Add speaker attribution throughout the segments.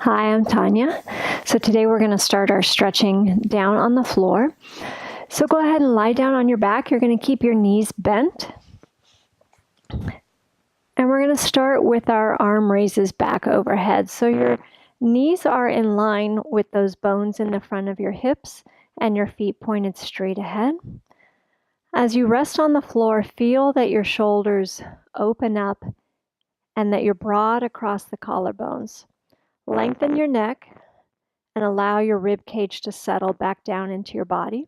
Speaker 1: Hi, I'm Tanya. So today we're going to start our stretching down on the floor. So go ahead and lie down on your back. You're going to keep your knees bent. And we're going to start with our arm raises back overhead. So your knees are in line with those bones in the front of your hips and your feet pointed straight ahead. As you rest on the floor, feel that your shoulders open up and that you're broad across the collarbones. Lengthen your neck and allow your rib cage to settle back down into your body.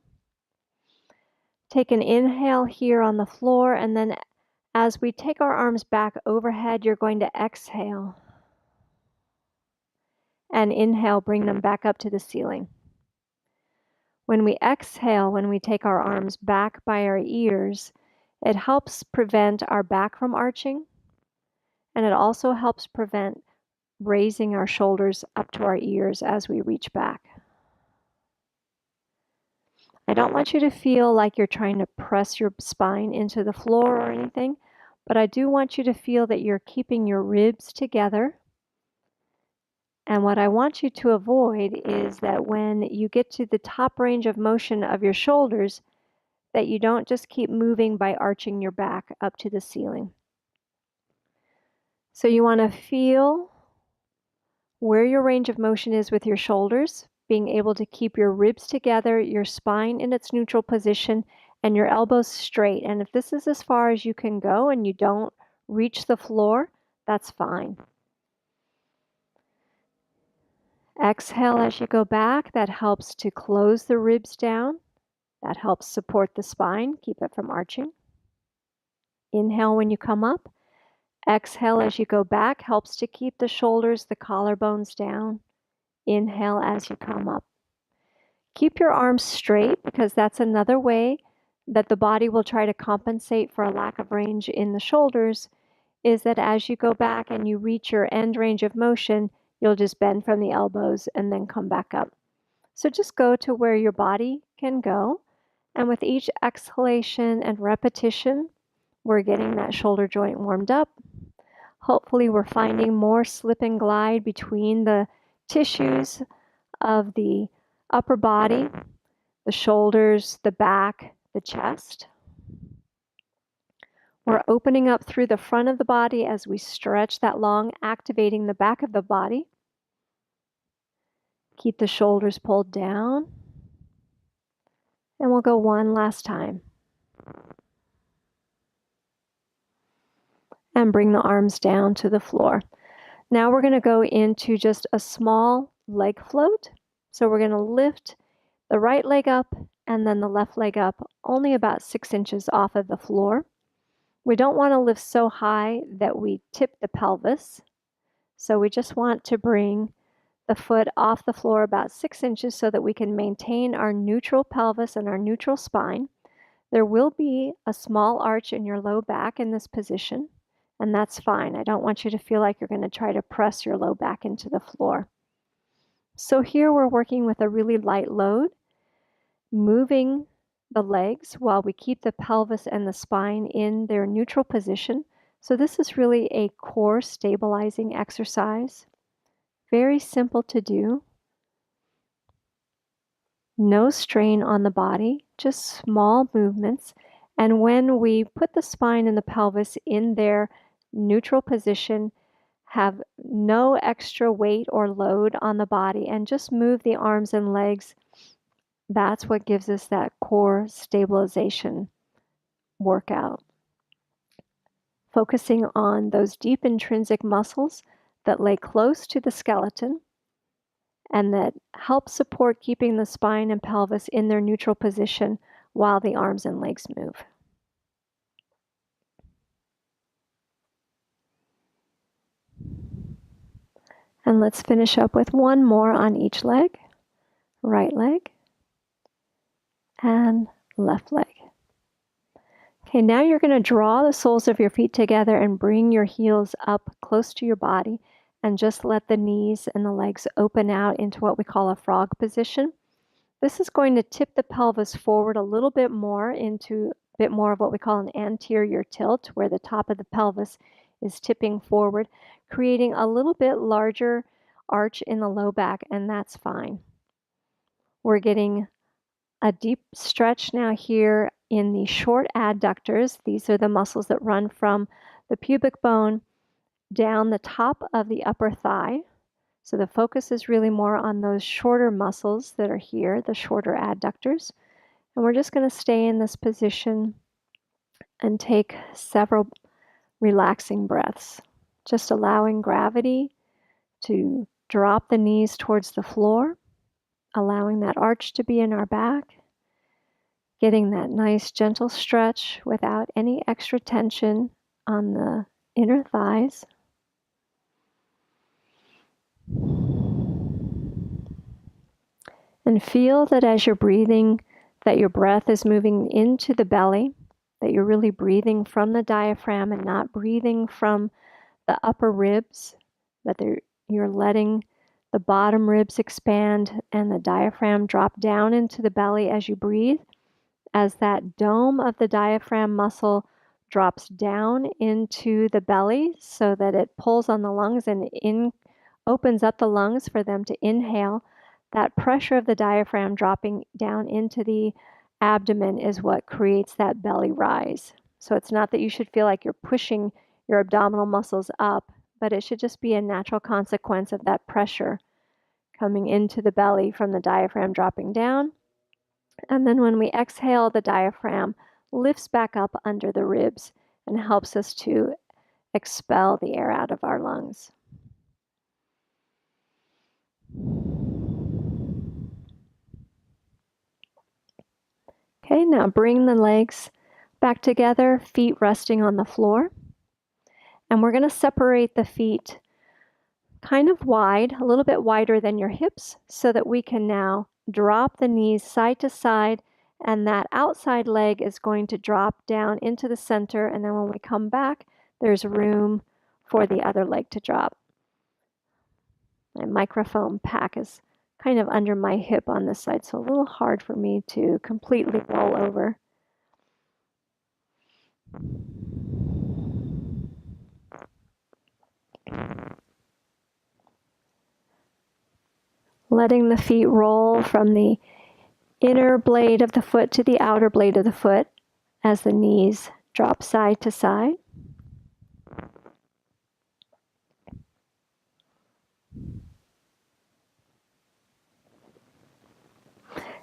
Speaker 1: Take an inhale here on the floor, and then as we take our arms back overhead, you're going to exhale. And inhale, bring them back up to the ceiling. When we exhale, when we take our arms back by our ears, it helps prevent our back from arching, and it also helps prevent raising our shoulders up to our ears as we reach back. I don't want you to feel like you're trying to press your spine into the floor or anything, but I do want you to feel that you're keeping your ribs together. And what I want you to avoid is that when you get to the top range of motion of your shoulders, that you don't just keep moving by arching your back up to the ceiling. So you want to feel where your range of motion is with your shoulders, being able to keep your ribs together, your spine in its neutral position, and your elbows straight. And if this is as far as you can go and you don't reach the floor, that's fine. Exhale as you go back. That helps to close the ribs down. That helps support the spine, keep it from arching. Inhale when you come up. Exhale as you go back, helps to keep the shoulders, the collarbones down. Inhale as you come up. Keep your arms straight, because that's another way that the body will try to compensate for a lack of range in the shoulders, is that as you go back and you reach your end range of motion, you'll just bend from the elbows and then come back up. So just go to where your body can go. And with each exhalation and repetition, we're getting that shoulder joint warmed up. Hopefully we're finding more slip and glide between the tissues of the upper body, the shoulders, the back, the chest. We're opening up through the front of the body as we stretch that long, activating the back of the body. Keep the shoulders pulled down. And we'll go one last time. And bring the arms down to the floor. Now we're going to go into just a small leg float. So we're going to lift the right leg up and then the left leg up only about 6 inches off of the floor. We don't want to lift so high that we tip the pelvis. So we just want to bring the foot off the floor about 6 inches so that we can maintain our neutral pelvis and our neutral spine. There will be a small arch in your low back in this position, and that's fine. I don't want you to feel like you're going to try to press your low back into the floor. So here we're working with a really light load, moving the legs while we keep the pelvis and the spine in their neutral position. So this is really a core stabilizing exercise. Very simple to do. No strain on the body, just small movements. And when we put the spine and the pelvis in their neutral position, have no extra weight or load on the body, and just move the arms and legs, that's what gives us that core stabilization workout. Focusing on those deep intrinsic muscles that lay close to the skeleton and that help support keeping the spine and pelvis in their neutral position while the arms and legs move. And let's finish up with one more on each leg. Right leg and left leg. Okay, now you're going to draw the soles of your feet together and bring your heels up close to your body and just let the knees and the legs open out into what we call a frog position. This is going to tip the pelvis forward a little bit more into a bit more of what we call an anterior tilt, where the top of the pelvis is tipping forward, creating a little bit larger arch in the low back, and that's fine. We're getting a deep stretch now here in the short adductors. These are the muscles that run from the pubic bone down the top of the upper thigh. So the focus is really more on those shorter muscles that are here, the shorter adductors. And we're just going to stay in this position and take several relaxing breaths, just allowing gravity to drop the knees towards the floor, allowing that arch to be in our back, getting that nice gentle stretch without any extra tension on the inner thighs. And feel that as you're breathing, that your breath is moving into the belly, that you're really breathing from the diaphragm and not breathing from the upper ribs, that you're letting the bottom ribs expand and the diaphragm drop down into the belly as you breathe. As that dome of the diaphragm muscle drops down into the belly so that it pulls on the lungs and opens up the lungs for them to inhale, that pressure of the diaphragm dropping down into the abdomen is what creates that belly rise. So it's not that you should feel like you're pushing your abdominal muscles up, but it should just be a natural consequence of that pressure coming into the belly from the diaphragm dropping down. And then when we exhale, the diaphragm lifts back up under the ribs and helps us to expel the air out of our lungs. Okay, now bring the legs back together, feet resting on the floor. And we're going to separate the feet kind of wide, a little bit wider than your hips, so that we can now drop the knees side to side, and that outside leg is going to drop down into the center, and then when we come back, there's room for the other leg to drop. My microphone pack is kind of under my hip on this side, so a little hard for me to completely roll over. Letting the feet roll from the inner blade of the foot to the outer blade of the foot as the knees drop side to side.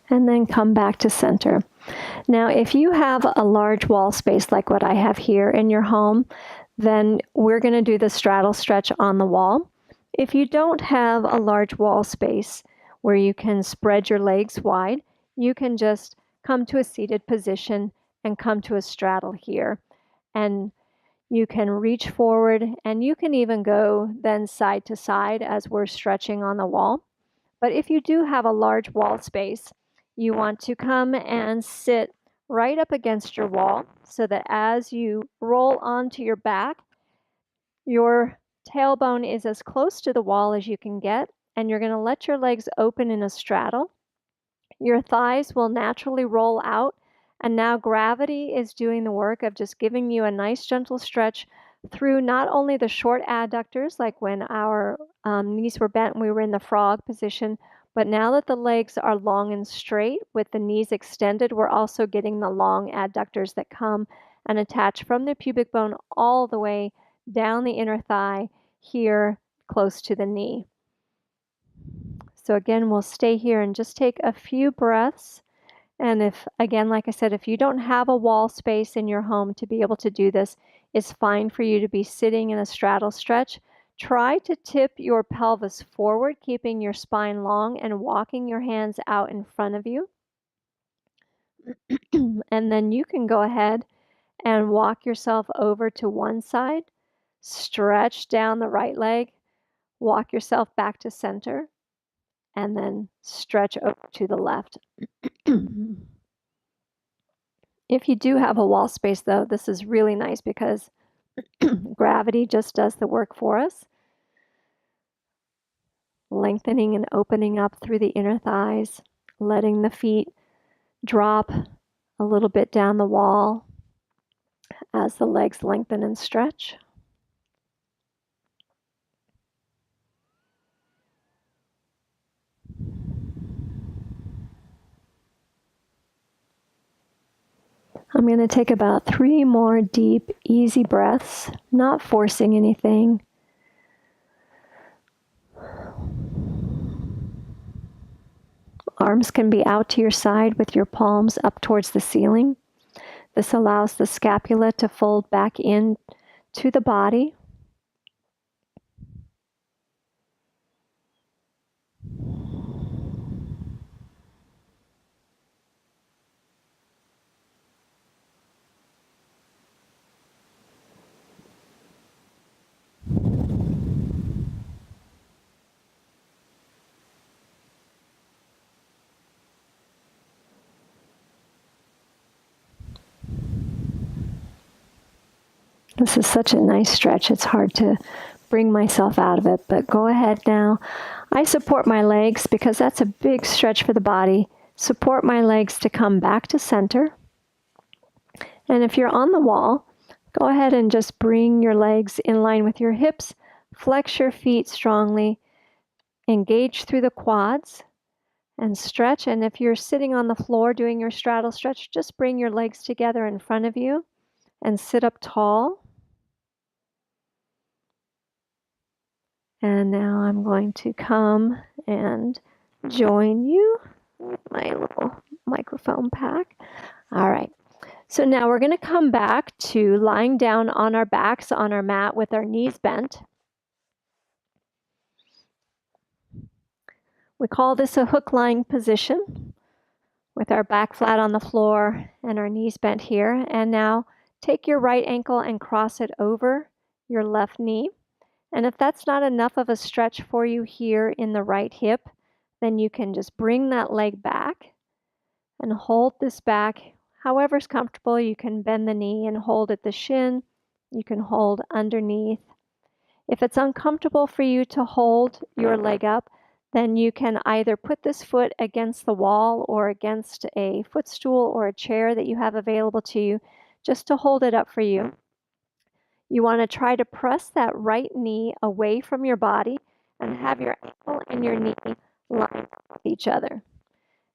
Speaker 1: And then come back to center. Now, if you have a large wall space like what I have here in your home, then we're going to do the straddle stretch on the wall. If you don't have a large wall space where you can spread your legs wide, you can just come to a seated position and come to a straddle here. And you can reach forward, and you can even go then side to side as we're stretching on the wall. But if you do have a large wall space, you want to come and sit right up against your wall so that as you roll onto your back, your tailbone is as close to the wall as you can get, and you're going to let your legs open in a straddle. Your thighs will naturally roll out, and now gravity is doing the work of just giving you a nice gentle stretch through not only the short adductors, like when our knees were bent and we were in the frog position, but now that the legs are long and straight with the knees extended, we're also getting the long adductors that come and attach from the pubic bone all the way down the inner thigh here close to the knee. So again, we'll stay here and just take a few breaths. And if, again, like I said, if you don't have a wall space in your home to be able to do this, it's fine for you to be sitting in a straddle stretch. Try to tip your pelvis forward, keeping your spine long and walking your hands out in front of you. And then you can go ahead and walk yourself over to one side, stretch down the right leg, walk yourself back to center, and then stretch over to the left. If you do have a wall space, though, this is really nice because gravity just does the work for us. Lengthening and opening up through the inner thighs, letting the feet drop a little bit down the wall as the legs lengthen and stretch. I'm going to take about 3 more deep, easy breaths, not forcing anything. Arms can be out to your side with your palms up towards the ceiling. This allows the scapula to fold back in to the body. This is such a nice stretch. It's hard to bring myself out of it, but go ahead now. I support my legs because that's a big stretch for the body. Support my legs to come back to center. And if you're on the wall, go ahead and just bring your legs in line with your hips. Flex your feet strongly. Engage through the quads and stretch. And if you're sitting on the floor doing your straddle stretch, just bring your legs together in front of you and sit up tall. And now I'm going to come and join you with my little microphone pack. All right. So now we're going to come back to lying down on our backs on our mat with our knees bent. We call this a hook lying position with our back flat on the floor and our knees bent here. And now take your right ankle and cross it over your left knee. And if that's not enough of a stretch for you here in the right hip, then you can just bring that leg back and hold this back. However's comfortable, you can bend the knee and hold at the shin. You can hold underneath. If it's uncomfortable for you to hold your leg up, then you can either put this foot against the wall or against a footstool or a chair that you have available to you just to hold it up for you. You want to try to press that right knee away from your body and have your ankle and your knee line up with each other.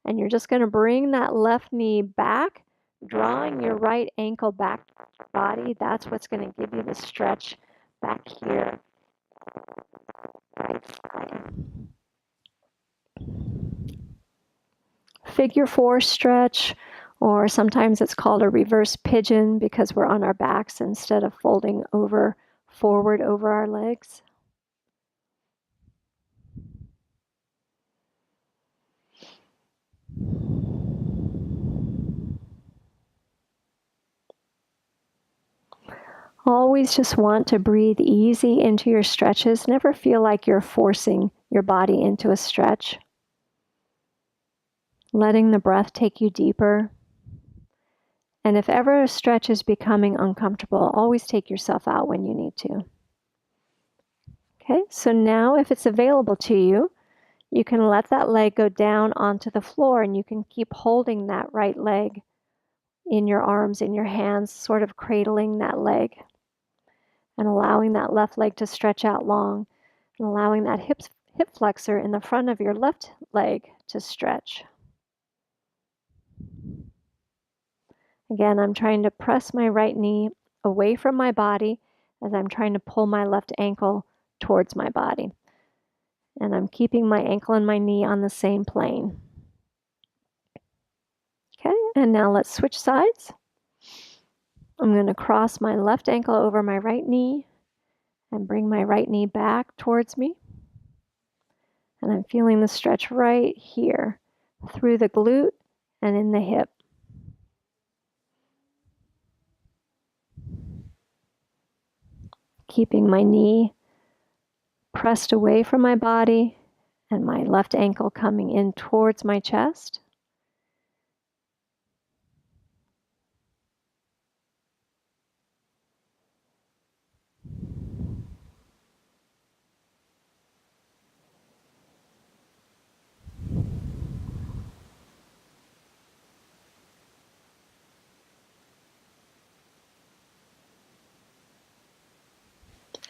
Speaker 1: And you're just going to bring that left knee back, drawing your right ankle back to your body. That's what's going to give you the stretch back here. Right side. Figure 4 stretch, or sometimes it's called a reverse pigeon because we're on our backs instead of folding over forward over our legs. Always just want to breathe easy into your stretches. Never feel like you're forcing your body into a stretch. Letting the breath take you deeper. And if ever a stretch is becoming uncomfortable, always take yourself out when you need to. Okay, so now if it's available to you, you can let that leg go down onto the floor and you can keep holding that right leg in your arms, in your hands, sort of cradling that leg and allowing that left leg to stretch out long and allowing that hip flexor in the front of your left leg to stretch. Again, I'm trying to press my right knee away from my body as I'm trying to pull my left ankle towards my body. And I'm keeping my ankle and my knee on the same plane. Okay, and now let's switch sides. I'm going to cross my left ankle over my right knee and bring my right knee back towards me. And I'm feeling the stretch right here through the glute and in the hip. Keeping my knee pressed away from my body and my left ankle coming in towards my chest.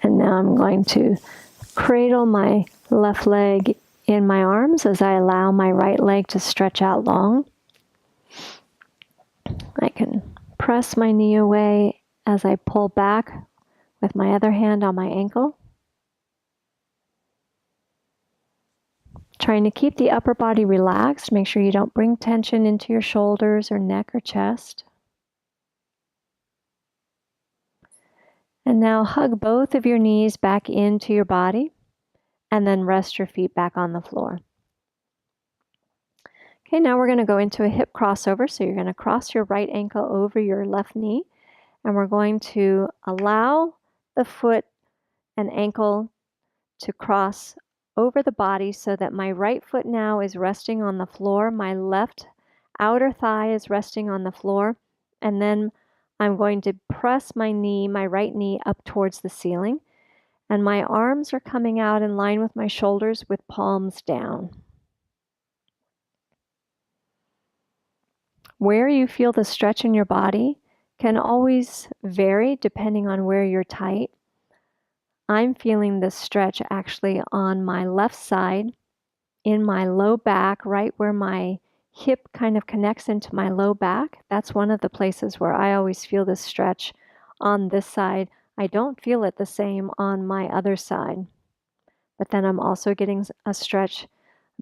Speaker 1: And now I'm going to cradle my left leg in my arms as I allow my right leg to stretch out long. I can press press my knee away as I pull back with my other hand on my ankle. Trying to keep the upper body relaxed. Make sure you don't bring tension into your shoulders or neck or chest. And now hug both of your knees back into your body and then rest your feet back on the floor. Okay, now we're going to go into a hip crossover. So you're going to cross your right ankle over your left knee, and we're going to allow the foot and ankle to cross over the body so that my right foot now is resting on the floor, my left outer thigh is resting on the floor, and then I'm going to press my knee, my right knee, up towards the ceiling, and my arms are coming out in line with my shoulders with palms down. Where you feel the stretch in your body can always vary depending on where you're tight. I'm feeling this stretch actually on my left side, in my low back, right where my hip kind of connects into my low back. That's one of the places where I always feel this stretch on this side. I don't feel it the same on my other side. But then I'm also getting a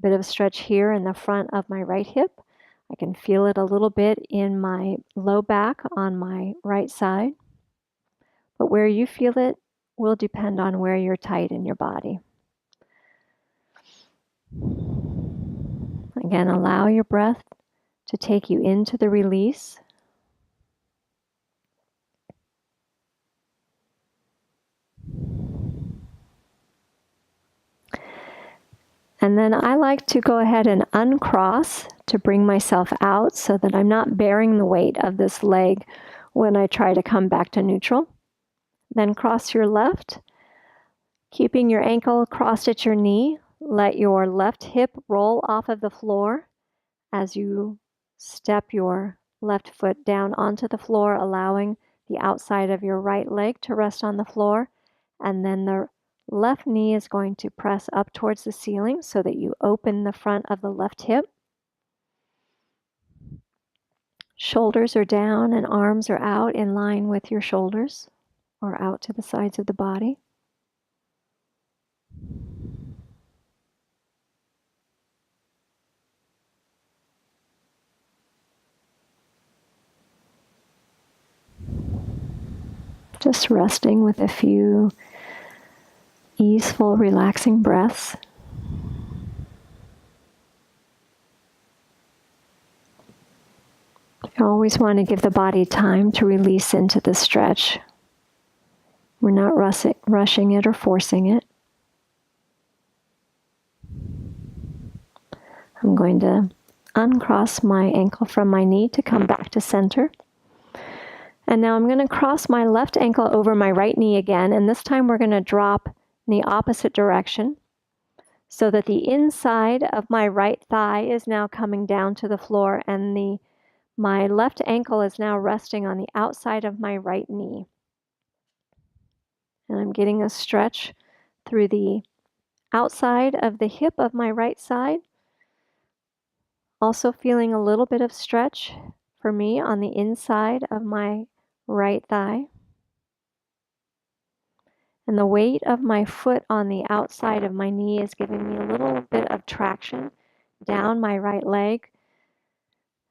Speaker 1: bit of a stretch here in the front of my right hip. I can feel it a little bit in my low back on my right side. But where you feel it will depend on where you're tight in your body. Again, allow your breath to take you into the release. And then I like to go ahead and uncross to bring myself out so that I'm not bearing the weight of this leg when I try to come back to neutral. Then cross your left, keeping your ankle crossed at your knee. Let your left hip roll off of the floor as you step your left foot down onto the floor, allowing the outside of your right leg to rest on the floor. And then the left knee is going to press up towards the ceiling so that you open the front of the left hip. Shoulders are down and arms are out in line with your shoulders or out to the sides of the body. Just resting with a few easeful, relaxing breaths. You always want to give the body time to release into the stretch. We're not rushing it or forcing it. I'm going to uncross my ankle from my knee to come back to center. And now I'm going to cross my left ankle over my right knee again, and this time we're going to drop in the opposite direction so that the inside of my right thigh is now coming down to the floor, and my left ankle is now resting on the outside of my right knee. And I'm getting a stretch through the outside of the hip of my right side. Also feeling a little bit of stretch for me on the inside of my right thigh. And the weight of my foot on the outside of my knee is giving me a little bit of traction down my right leg,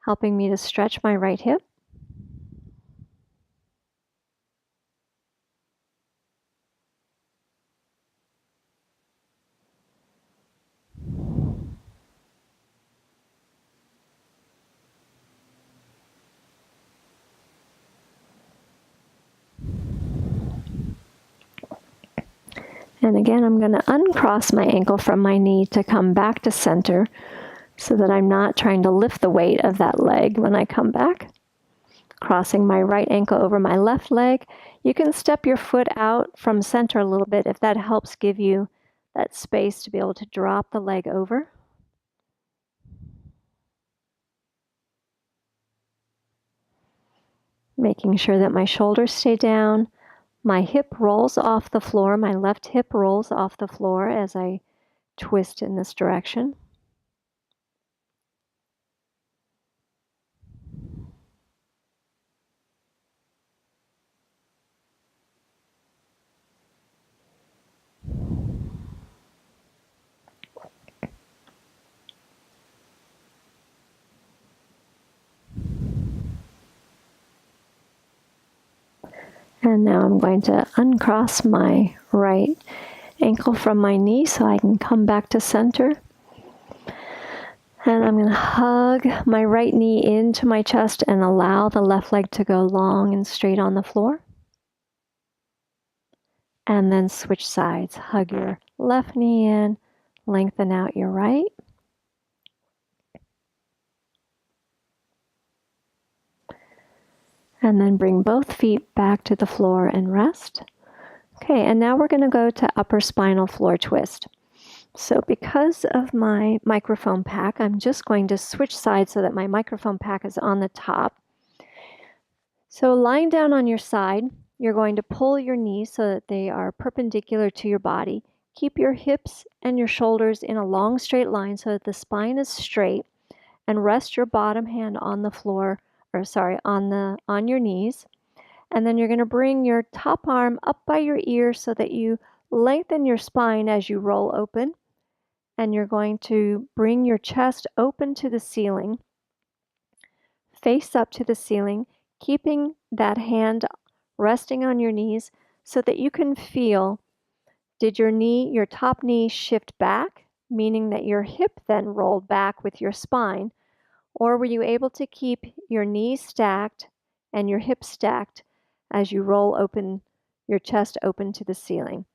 Speaker 1: helping me to stretch my right hip. And again, I'm going to uncross my ankle from my knee to come back to center so that I'm not trying to lift the weight of that leg when I come back. Crossing my right ankle over my left leg. You can step your foot out from center a little bit if that helps give you that space to be able to drop the leg over. Making sure that my shoulders stay down. My hip rolls off the floor. My left hip rolls off the floor as I twist in this direction. And now I'm going to uncross my right ankle from my knee so I can come back to center. And I'm going to hug my right knee into my chest and allow the left leg to go long and straight on the floor. And then switch sides. Hug your left knee in, lengthen out your right. And then bring both feet back to the floor and rest. Okay, and now we're going to go to upper spinal floor twist. So because of my microphone pack, I'm just going to switch sides so that my microphone pack is on the top. So lying down on your side, you're going to pull your knees so that they are perpendicular to your body. Keep your hips and your shoulders in a long straight line so that the spine is straight, and rest your bottom hand on the floor, on your knees. And then you're going to bring your top arm up by your ear so that you lengthen your spine as you roll open. And you're going to bring your chest open to the ceiling, face up to the ceiling, keeping that hand resting on your knees so that you can feel, did your top knee shift back, meaning that your hip then rolled back with your spine, or were you able to keep your knees stacked and your hips stacked as you roll open your chest open to the ceiling?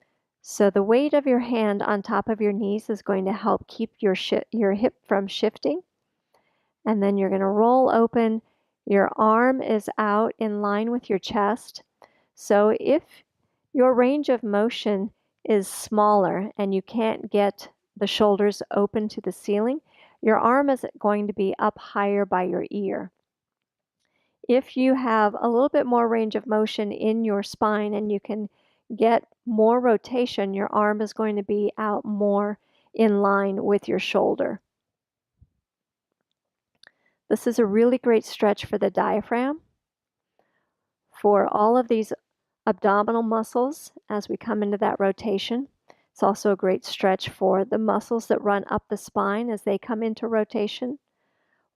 Speaker 1: So the weight of your hand on top of your knees is going to help keep your hip from shifting. And then you're going to roll open. Your arm is out in line with your chest. So if your range of motion is smaller and you can't get the shoulders open to the ceiling, your arm is going to be up higher by your ear. If you have a little bit more range of motion in your spine and you can get more rotation, your arm is going to be out more in line with your shoulder. This is a really great stretch for the diaphragm, for all of these abdominal muscles as we come into that rotation. It's also a great stretch for the muscles that run up the spine as they come into rotation.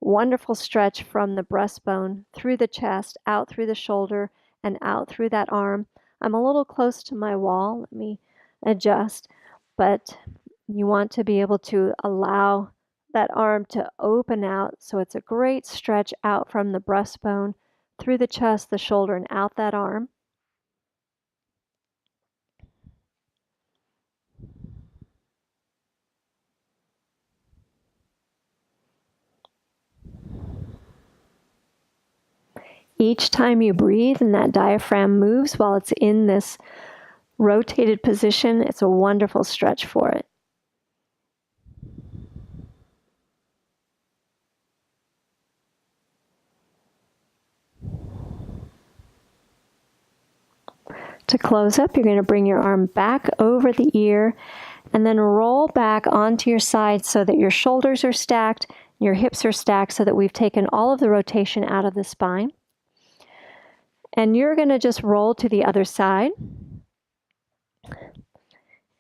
Speaker 1: Wonderful stretch from the breastbone through the chest, out through the shoulder, and out through that arm. I'm a little close to my wall. Let me adjust. But you want to be able to allow that arm to open out. So it's a great stretch out from the breastbone, through the chest, the shoulder, and out that arm. Each time you breathe and that diaphragm moves while it's in this rotated position, it's a wonderful stretch for it. To close up, you're going to bring your arm back over the ear and then roll back onto your side so that your shoulders are stacked, your hips are stacked so that we've taken all of the rotation out of the spine. And you're going to just roll to the other side.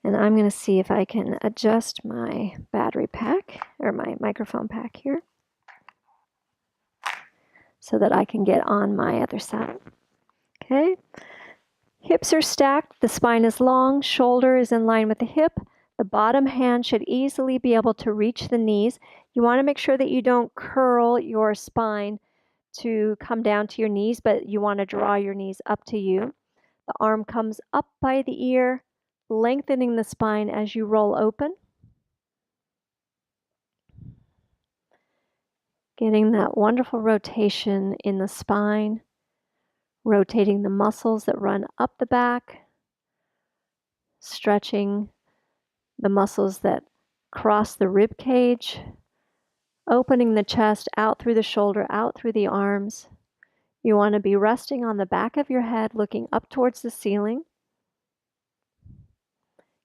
Speaker 1: And I'm going to see if I can adjust my battery pack or my microphone pack here so that I can get on my other side. Okay. Hips are stacked, the spine is long, shoulder is in line with the hip. The bottom hand should easily be able to reach the knees. You want to make sure that you don't curl your spine to come down to your knees, but you want to draw your knees up to you. The arm comes up by the ear, lengthening the spine as you roll open. Getting that wonderful rotation in the spine, rotating the muscles that run up the back, stretching the muscles that cross the rib cage, opening the chest out through the shoulder, out through the arms. You want to be resting on the back of your head, looking up towards the ceiling,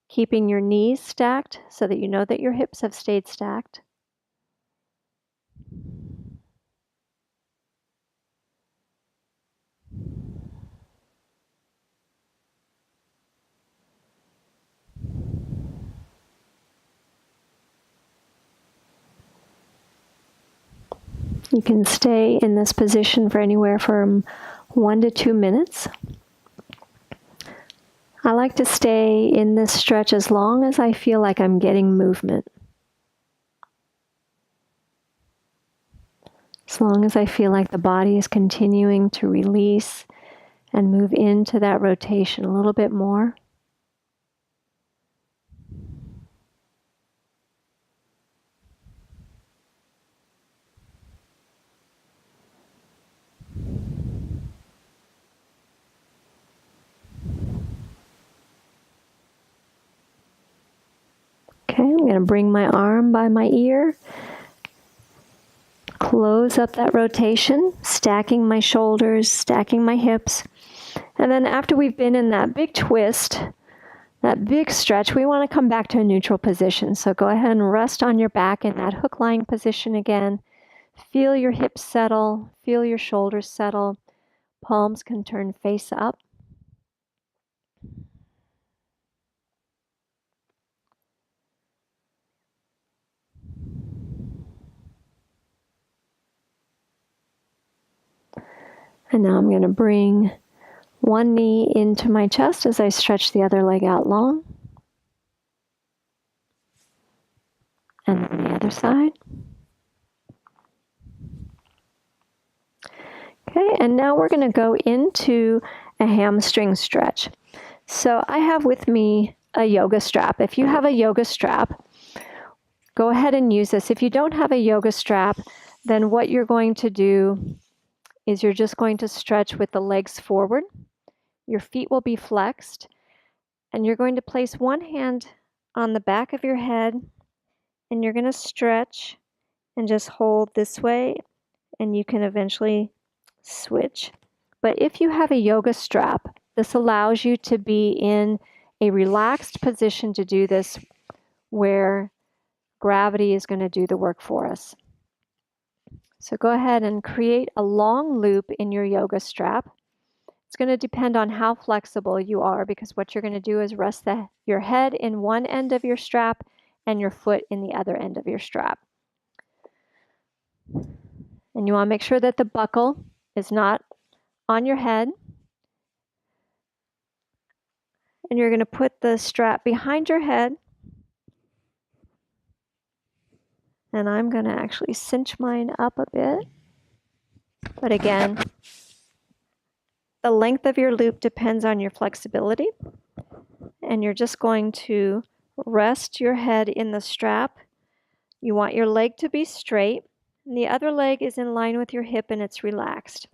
Speaker 1: keeping your knees stacked so that you know that your hips have stayed stacked. You can stay in this position for anywhere from 1 to 2 minutes. I like to stay in this stretch as long as I feel like I'm getting movement. As long as I feel like the body is continuing to release and move into that rotation a little bit more. Okay, I'm going to bring my arm by my ear, close up that rotation, stacking my shoulders, stacking my hips. And then after we've been in that big twist, that big stretch, we want to come back to a neutral position. So go ahead and rest on your back in that hook lying position again. Feel your hips settle, feel your shoulders settle. Palms can turn face up. And now I'm going to bring one knee into my chest as I stretch the other leg out long. And then the other side. Okay, and now we're going to go into a hamstring stretch. So I have with me a yoga strap. If you have a yoga strap, go ahead and use this. If you don't have a yoga strap, then what you're going to do is you're just going to stretch with the legs forward. Your feet will be flexed, and you're going to place one hand on the back of your head, and you're going to stretch and just hold this way, and you can eventually switch. But if you have a yoga strap, this allows you to be in a relaxed position to do this, where gravity is going to do the work for us. So go ahead and create a long loop in your yoga strap. It's going to depend on how flexible you are, because what you're going to do is rest your head in one end of your strap and your foot in the other end of your strap. And you want to make sure that the buckle is not on your head. And you're going to put the strap behind your head. And I'm going to actually cinch mine up a bit. But again, the length of your loop depends on your flexibility. And you're just going to rest your head in the strap. You want your leg to be straight, and the other leg is in line with your hip and it's relaxed.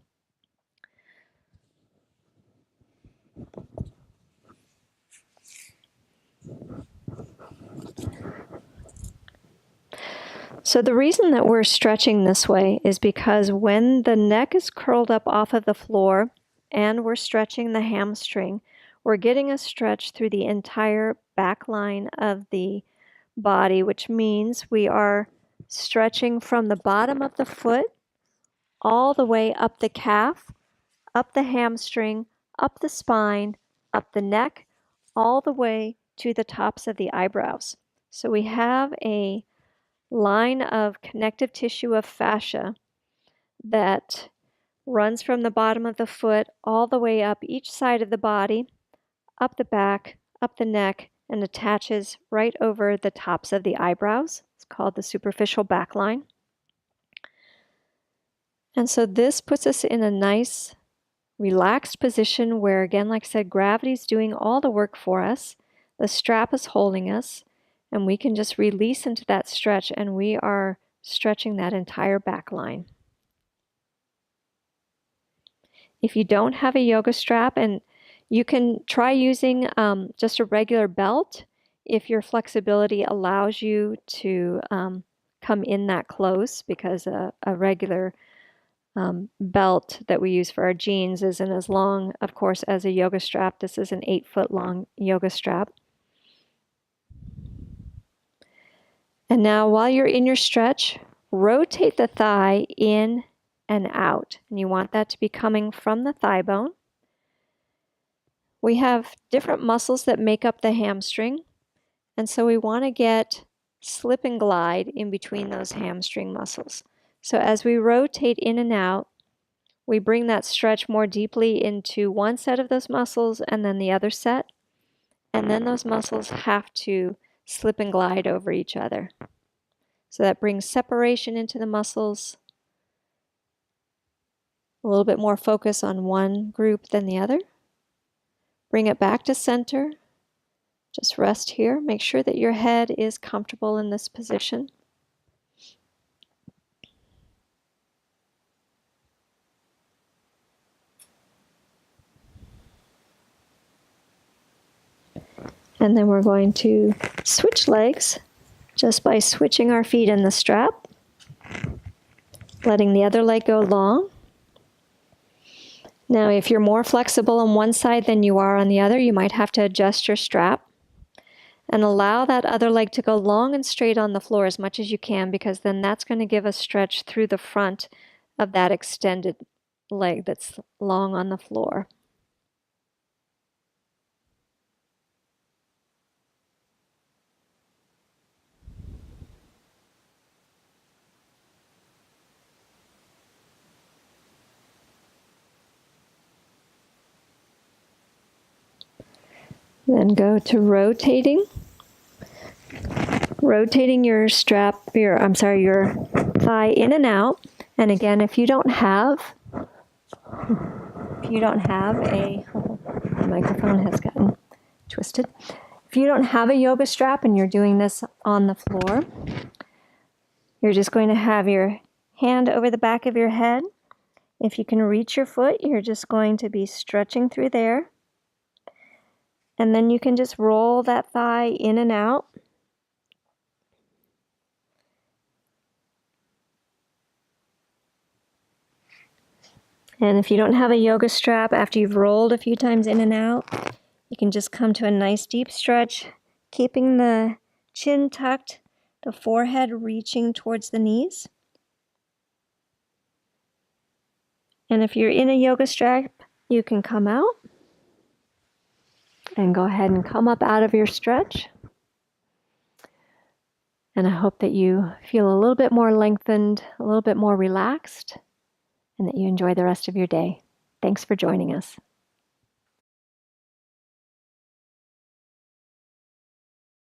Speaker 1: So the reason that we're stretching this way is because when the neck is curled up off of the floor and we're stretching the hamstring, we're getting a stretch through the entire back line of the body, which means we are stretching from the bottom of the foot all the way up the calf, up the hamstring, up the spine, up the neck, all the way to the tops of the eyebrows. So we have a line of connective tissue of fascia that runs from the bottom of the foot all the way up each side of the body, up the back, up the neck, and attaches right over the tops of the eyebrows. It's called the superficial back line. And so this puts us in a nice, relaxed position where, again, like I said, gravity is doing all the work for us. The strap is holding us, and we can just release into that stretch, and we are stretching that entire back line. If you don't have a yoga strap, and you can try using just a regular belt if your flexibility allows you to come in that close, because a regular belt that we use for our jeans isn't as long, of course, as a yoga strap. This is an 8-foot long yoga strap. And now while you're in your stretch, rotate the thigh in and out. And you want that to be coming from the thigh bone. We have different muscles that make up the hamstring. And so we want to get slip and glide in between those hamstring muscles. So as we rotate in and out, we bring that stretch more deeply into one set of those muscles and then the other set. and then those muscles have to slip and glide over each other. So that brings separation into the muscles, a little bit more focus on one group than the other. Bring it back to center. Just rest here. Make sure that your head is comfortable in this position. And then we're going to switch legs just by switching our feet in the strap, letting the other leg go long. Now, if you're more flexible on one side than you are on the other, you might have to adjust your strap and allow that other leg to go long and straight on the floor as much as you can, because then that's going to give a stretch through the front of that extended leg that's long on the floor. Then go to rotating. Rotating your your thigh in and out. And again, if you don't have a, the microphone has gotten twisted. If you don't have a yoga strap and you're doing this on the floor, you're just going to have your hand over the back of your head. If you can reach your foot, you're just going to be stretching through there. And then you can just roll that thigh in and out. And if you don't have a yoga strap, after you've rolled a few times in and out, you can just come to a nice deep stretch, keeping the chin tucked, the forehead reaching towards the knees. And if you're in a yoga strap, you can come out and go ahead and come up out of your stretch. And I hope that you feel a little bit more lengthened, a little bit more relaxed, and that you enjoy the rest of your day. Thanks for joining us.